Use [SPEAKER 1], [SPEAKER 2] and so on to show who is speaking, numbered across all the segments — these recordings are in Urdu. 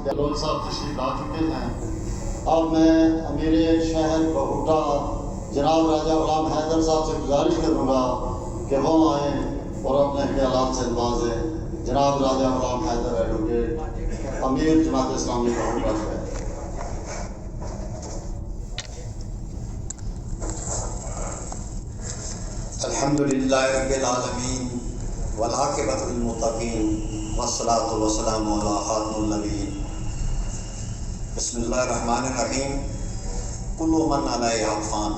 [SPEAKER 1] جلول صاحب تشریف لا چکے ہیں۔ اب میں امیر شہر بہوٹا جناب راجہ غلام حیدر صاحب سے گزارش کروں گا کہ وہ آئیں اور اپنے خیالات سے نوازیں۔ جناب راجہ غلام حیدر ایڈوکیٹ امیر جماعت اسلامی بہوٹا سے۔
[SPEAKER 2] الحمدللہ رب العالمین والعاقبۃ للمتقین والصلاۃ والسلام علی خاتم النبیین۔ بسم اللہ الرحمن الرحیم۔ کل من علیہا فان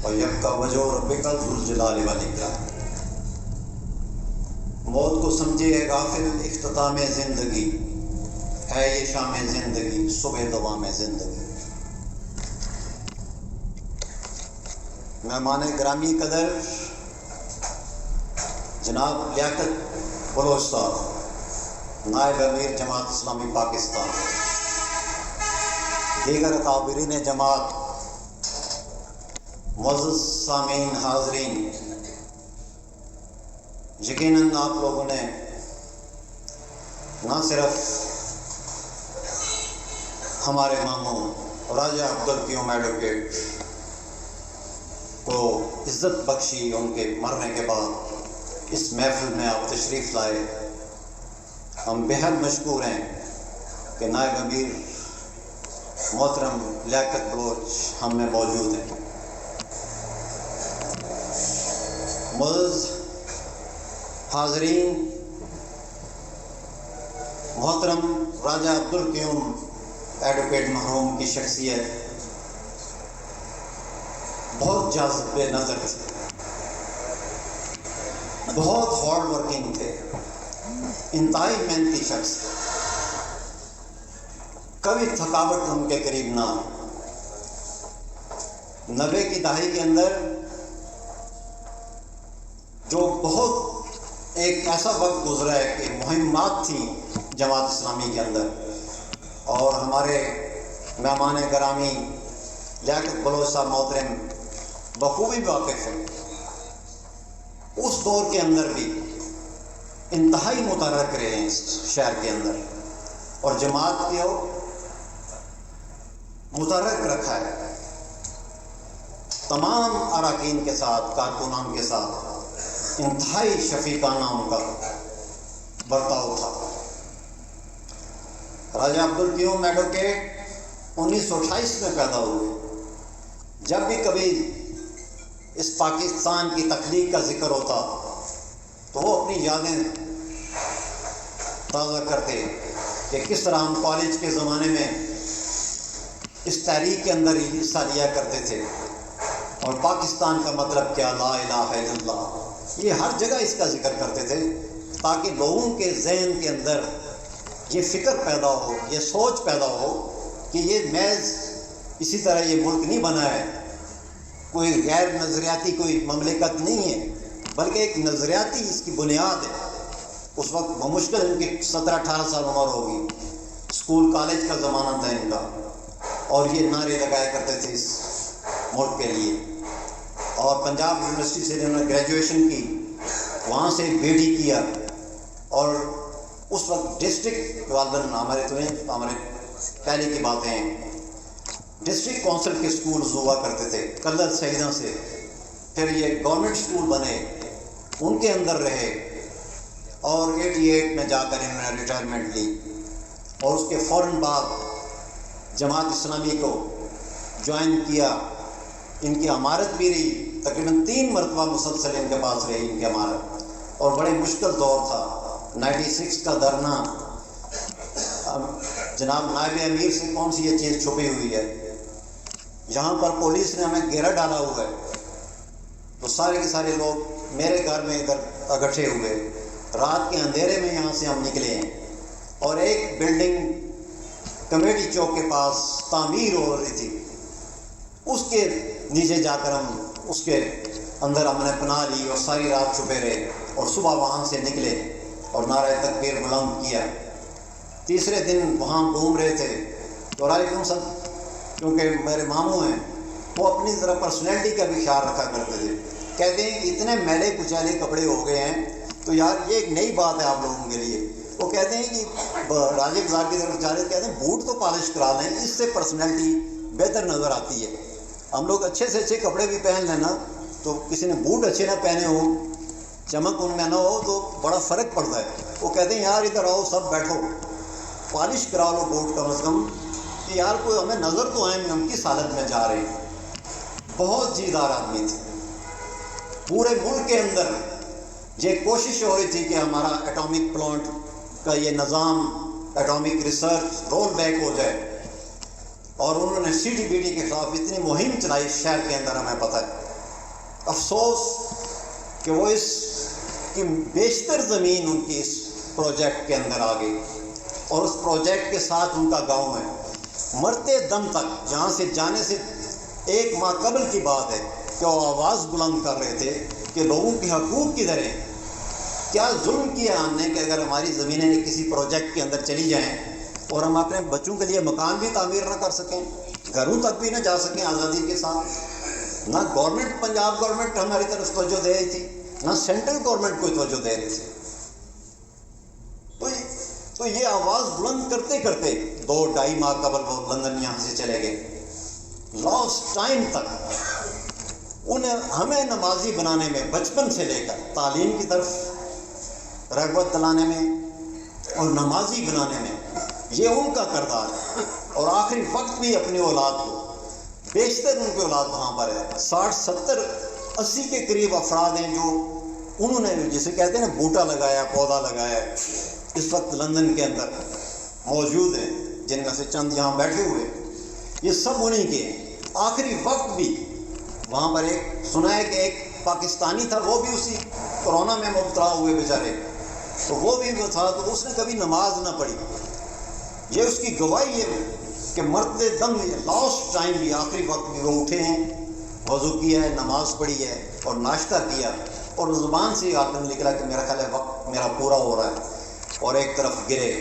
[SPEAKER 2] ویبقی وجہ ربک ذو الجلال والاکرام۔ موت کو سمجھے غافل اختتام زندگی، ہے یہ شام زندگی صبح دوام زندگی۔ مہمان گرامی قدر جناب لیاقت بلوچ صاحب نائب امیر جماعت اسلامی پاکستان، دیگر اکابرین جماعت، معزز سامعین حاضرین، یقیناً آپ لوگوں نے نہ صرف ہمارے ماموں راجہ عبدالقیوم ایڈوکیٹ کو عزت بخشی، ان کے مرنے کے بعد اس محفل میں آپ تشریف لائے۔ ہم بہت مشکور ہیں کہ نائب امیر محترم لیاقت بلوچ ہم میں موجود ہیں۔ معزز حاضرین، محترم راجہ عبدالقیوم ایڈوکیٹ مرحوم کی شخصیت بہت جاذب نظر تھے، بہت ہارڈ ورکنگ تھے، انتہائی محنتی شخص، کبھی تھکاوٹ ان کے قریب نہ۔ 90 کی دہائی کے اندر جو بہت ایک ایسا وقت گزرا ہے کہ مہمات تھیں جماعت اسلامی کے اندر، اور ہمارے مہمان گرامی لیاقت بلوچ صاحب محترم بخوبی واقف ہیں۔ اس دور کے اندر بھی انتہائی متحرک رہے ہیں اس شہر کے اندر، اور جماعت کو متحرک رکھا ہے۔ تمام اراکین کے ساتھ، کارکنان کے ساتھ انتہائی شفیقانہ ان کا برتاؤ تھا۔ راجہ عبدالقیوم ایڈوکیٹ 1928 میں پیدا ہوئے۔ جب بھی کبھی اس پاکستان کی تخلیق کا ذکر ہوتا تو وہ اپنی یادیں تازہ کرتے کہ کس طرح ہم کالج کے زمانے میں اس تحریک کے اندر حصہ لیا کرتے تھے، اور پاکستان کا مطلب کیا، لا الہ الا اللہ، یہ ہر جگہ اس کا ذکر کرتے تھے تاکہ لوگوں کے ذہن کے اندر یہ فکر پیدا ہو، یہ سوچ پیدا ہو کہ یہ محض اسی طرح یہ ملک نہیں بنا ہے، کوئی غیر نظریاتی کوئی مملکت نہیں ہے، بلکہ ایک نظریاتی اس کی بنیاد ہے۔ اس وقت بمشکل ان کی 17-18 سال عمر ہوگی، اسکول کالج کا زمانہ تھا ان کا، اور یہ نعرے لگایا کرتے تھے اس ملک کے لیے۔ اور پنجاب یونیورسٹی سے انہوں نے گریجویشن کی، وہاں سے بی ڈی کیا، اور اس وقت ڈسٹرکٹ والدن ہمارے پہلے کی باتیں ہیں، ڈسٹرکٹ کونسل کے سکولز ہوا کرتے تھے کلر سیدہ سے، پھر یہ گورنمنٹ سکول بنے، ان کے اندر رہے، اور 88 میں جا کر انہوں نے ریٹائرمنٹ لی، اور اس کے فوراً بعد جماعت اسلامی کو جوائن کیا۔ ان کی امارت بھی رہی، تقریباً 3 مرتبہ مسلسل ان کے پاس رہی ان کی امارت، اور بڑے مشکل دور تھا۔ 96 کا دھرنا، جناب نائب امیر سے کون سی یہ چیز چھپی ہوئی ہے، یہاں پر پولیس نے ہمیں گھیرا ڈالا ہوا ہے، تو سارے کے سارے لوگ میرے گھر میں ادھر اکٹھے ہوئے، رات کے اندھیرے میں یہاں سے ہم نکلے ہیں، اور ایک بلڈنگ کمیٹی چوک کے پاس تعمیر ہو رہی تھی، اس کے نیچے جا کر ہم اس کے اندر ہم نے پناہ لی، اور ساری رات چھپے رہے، اور صبح وہاں سے نکلے اور نعرہ تکبیر بلند کیا۔ تیسرے دن وہاں گھوم رہے تھے تو علیکم سب، کیونکہ میرے ماموں ہیں، وہ اپنی طرح پرسنالٹی کا بھی خیال رکھا کرتے تھے، کہتے ہیں کہ اتنے میلے کچیلے کپڑے ہو گئے ہیں تو یار یہ ایک نئی بات ہے آپ لوگوں کے لیے، وہ کہتے ہیں کہ راجہ بازار کی طرف جا رہے کہتے ہیں بوٹ تو پالش کرا لیں، اس سے پرسنالٹی بہتر نظر آتی ہے. ہم لوگ اچھے سے اچھے کپڑے بھی پہن لیں نا، تو کسی نے بوٹ اچھے نہ پہنے ہوں، چمک ان میں نہ ہو، تو بڑا فرق پڑتا ہے. وہ کہتے ہیں یار ادھر آؤ سب بیٹھو، پالش کرا لو بوٹ کم از کم، کہ یار کوئی ہمیں نظر تو آئیں ہم کس حالت میں جا رہے ہیں. بہت جیدار آدمی تھے. پورے ملک کے اندر یہ کوشش ہو رہی تھی کہ ہمارا ایٹامک پلانٹ کا یہ نظام، ایٹامک ریسرچ رول بیک ہو جائے، اور انہوں نے CTBT کے خلاف اتنی مہم چلائی شہر کے اندر، ہمیں پتہ ہے. افسوس کہ وہ اس کی بیشتر زمین ان کی اس پروجیکٹ کے اندر آ گئی، اور اس پروجیکٹ کے ساتھ ان کا گاؤں ہے. مرتے دم تک، جہاں سے جانے سے 1 ماہ قبل کی بات ہے کہ وہ آواز بلند کر رہے تھے کہ لوگوں کے حقوق کدھر ہیں. کیا ظلم کیا ہم نے کہ اگر ہماری زمینیں کسی پروجیکٹ کے اندر چلی جائیں اور ہم اپنے بچوں کے لیے مکان بھی تعمیر نہ کر سکیں، گھروں تک بھی نہ جا سکیں آزادی کے ساتھ. نہ گورنمنٹ، پنجاب گورنمنٹ ہماری طرف توجہ دے رہی تھی، نہ سینٹرل گورنمنٹ کوئی توجہ دے رہی تھی. تو یہ آواز بلند کرتے کرتے 2-2.5 ماہ قبل وہ لندن یہاں سے چلے گئے. لاسٹ ٹائم تک ہمیں نمازی بنانے میں، بچپن سے لے کر تعلیم کی طرف رغبت دلانے میں اور نمازی بنانے میں یہ ان کا کردار ہے. اور آخری وقت بھی اپنی اولاد کو، بیشتر ان کی اولاد وہاں پر ہے، 60-70-80 کے قریب افراد ہیں جو انہوں نے، جسے کہتے ہیں نا بوٹا لگایا، پودا لگایا، اس وقت لندن کے اندر موجود ہیں، جن میں سے چند یہاں بیٹھے ہوئے. یہ سب انہیں کے. آخری وقت بھی وہاں پر ایک سنا ہے کہ ایک پاکستانی تھا، وہ بھی اسی کورونا میں مبتلا ہوئے بیچارے، تو وہ بھی وہ تھا، تو اس نے کبھی نماز نہ پڑھی. یہ اس کی گواہی ہے کہ مرتے دم لاسٹ ٹائم بھی، آخری وقت بھی وہ اٹھے ہیں، وضو کیا ہے، نماز پڑھی ہے اور ناشتہ کیا، اور زبان سے یہ نکلا کہ میرا خیال ہے وقت میرا پورا ہو رہا ہے، اور ایک طرف گرے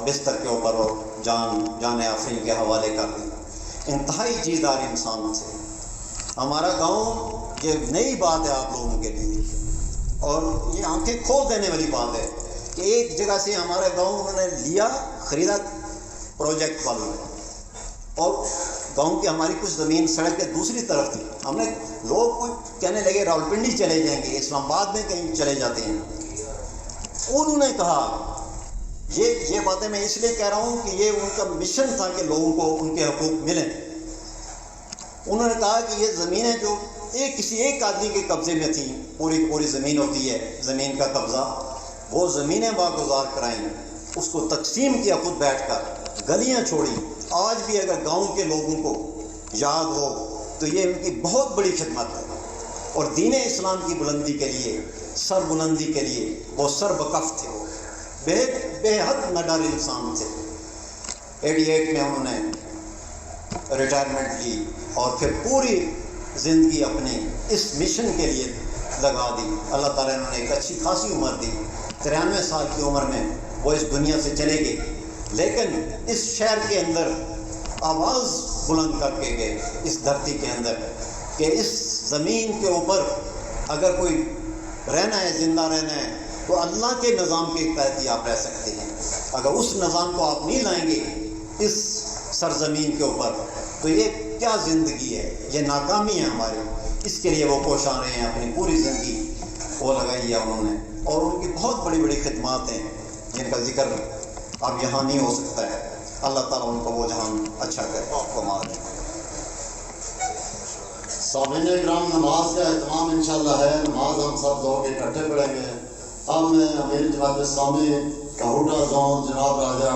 [SPEAKER 2] بستر کے اوپر اور جان آفرین کے حوالے کر دی. انتہائی جیدار انسان تھے. ہمارا گاؤں یہ نئی بات ہے آپ لوگوں کے لیے، اور یہ آنکھیں کھول دینے والی بات ہے کہ ایک جگہ سے ہمارا گاؤں انہوں نے لیا، خریدا پروجیکٹ والوں نے، اور گاؤں کی ہماری کچھ زمین سڑک کے دوسری طرف تھی. ہم نے لوگ کچھ کہنے لگے راولپنڈی چلے جائیں گے، اسلام آباد میں کہیں چلے جاتے ہیں. انہوں نے کہا، یہ باتیں میں اس لیے کہہ رہا ہوں کہ یہ ان کا مشن تھا کہ لوگوں کو ان کے حقوق ملیں. انہوں نے کہا کہ یہ زمینیں جو کسی ایک آدمی کے قبضے میں تھیں، پوری زمین ہوتی ہے، زمین کا قبضہ، وہ زمینیں واگزار کرائیں، اس کو تقسیم کیا خود بیٹھ کر، گلیاں چھوڑی. آج بھی اگر گاؤں کے لوگوں کو یاد ہو تو یہ ان کی بہت بڑی خدمت ہے. اور دین اسلام کی بلندی کے لیے، سر بلندی کے لیے وہ سر بکف تھے، بے حد نڈر انسان تھے. 88 میں انہوں نے ریٹائرمنٹ لی اور پھر پوری زندگی اپنے اس مشن کے لیے لگا دی. اللہ تعالیٰ نے ایک اچھی خاصی عمر دی. 93 سال کی عمر میں وہ اس دنیا سے چلے گئے، لیکن اس شہر کے اندر آواز بلند کر کے گئے، اس دھرتی کے اندر، کہ اس زمین کے اوپر اگر کوئی رہنا ہے، زندہ رہنا ہے، تو اللہ کے نظام کے تحت ہی آپ رہ سکتے ہیں. اگر اس نظام کو آپ نہیں لائیں گے اس سرزمین کے اوپر تو یہ کیا زندگی ہے، یہ ناکامی ہے ہماری. اس کے لیے وہ کوشاں رہے ہیں، اپنی پوری زندگی وہ لگائی ہے انہوں نے، اور ان کی بہت بڑی بڑی خدمات ہیں جن کا ذکر اب یہاں نہیں ہو سکتا ہے. اللہ تعالیٰ ان کو وہ جہان اچھا کرے، کما دے.
[SPEAKER 1] سامعین کرام، نماز کا اہتمام انشاءاللہ ہے. نماز ہم سب لوگ اکٹھے پڑھیں گے. اب میں امیر جماعت اسلامی کہوٹہ زون جناب راجہ